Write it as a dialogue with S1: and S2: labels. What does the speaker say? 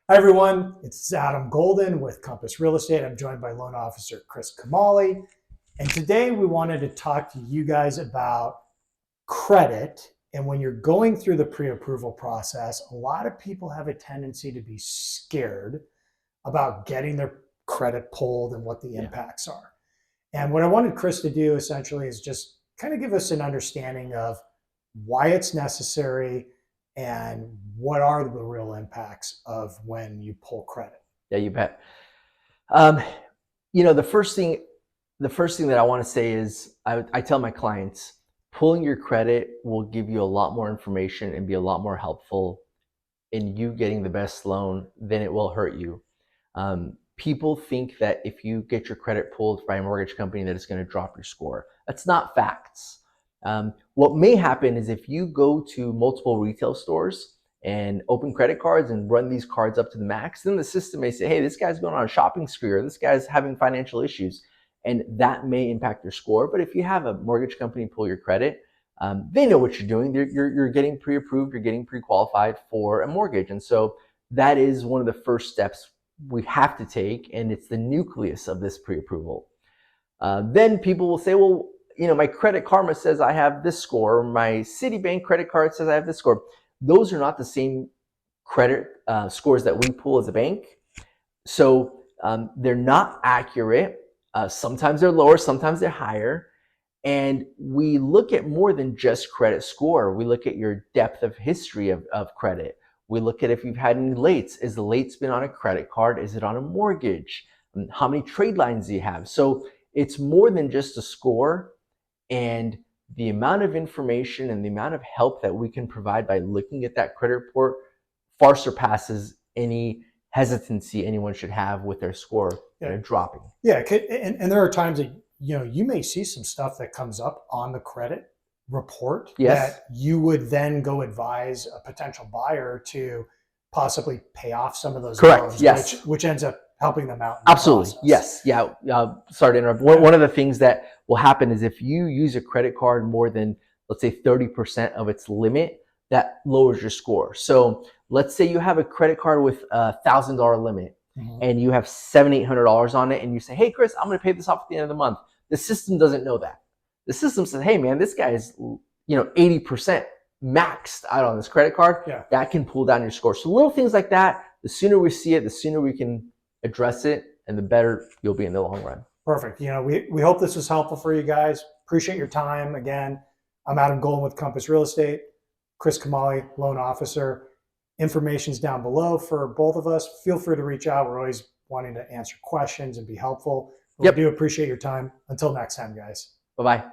S1: Hi everyone, it's Adam Golden with Compass Real Estate. I'm joined by loan officer Chris Kamali. And today we wanted to talk to you guys about credit. And when you're going through the pre-approval process, a lot of people have a tendency to be scared about getting their credit pulled and what the impacts are. And what I wanted Chris to do essentially is just kind of give us an understanding of why it's necessary and what are the real impacts of when you pull credit.
S2: Yeah, you bet. The first thing that I want to say is I tell my clients, pulling your credit will give you a lot more information and be a lot more helpful in you getting the best loan than it will hurt you. People think that if you get your credit pulled by a mortgage company that it's going to drop your score. That's not facts. What may happen is if you go to multiple retail stores and open credit cards and run these cards up to the max, then the system may say, hey, this guy's going on a shopping spree or this guy's having financial issues. And that may impact your score. But if you have a mortgage company pull your credit, they know what you're doing. You're getting pre-approved, you're getting pre-qualified for a mortgage. And so that is one of the first steps we have to take, and it's the nucleus of this pre-approval. Then people will say, well, my Credit Karma says I have this score, my Citibank credit card says I have this score. Those are not the same credit scores that we pull as a bank. So they're not accurate. Sometimes they're lower, sometimes they're higher. And we look at more than just credit score. We look at your depth of history of credit. We look at if you've had any lates. Is the lates been on a credit card? Is it on a mortgage? How many trade lines do you have? So it's more than just a score. And the amount of information and the amount of help that we can provide by looking at that credit report far surpasses any hesitancy anyone should have with their score dropping.
S1: Yeah, and there are times that you may see some stuff that comes up on the credit report that you would then go advise a potential buyer to possibly pay off some of those loans, which ends up helping them out.
S2: Absolutely. Yes. Yeah. Sorry to interrupt. One of the things that will happen is if you use a credit card more than, let's say, 30% of its limit, that lowers your score. So let's say you have a credit card with a $1,000 limit and you have $700-800 on it, and you say, hey, Chris, I'm going to pay this off at the end of the month. The system doesn't know that. The system says, hey, man, this guy is 80% maxed out on this credit card. That can pull down your score. So little things like that, the sooner we see it, the sooner we can address it, and the better you'll be in the long run.
S1: Perfect. We hope this was helpful for you guys. Appreciate your time. Again, I'm Adam Golden with Compass Real Estate. Chris Kamali, loan officer. Information's down below for both of us. Feel free to reach out. We're always wanting to answer questions and be helpful. We do appreciate your time. Until next time, guys.
S2: Bye-bye.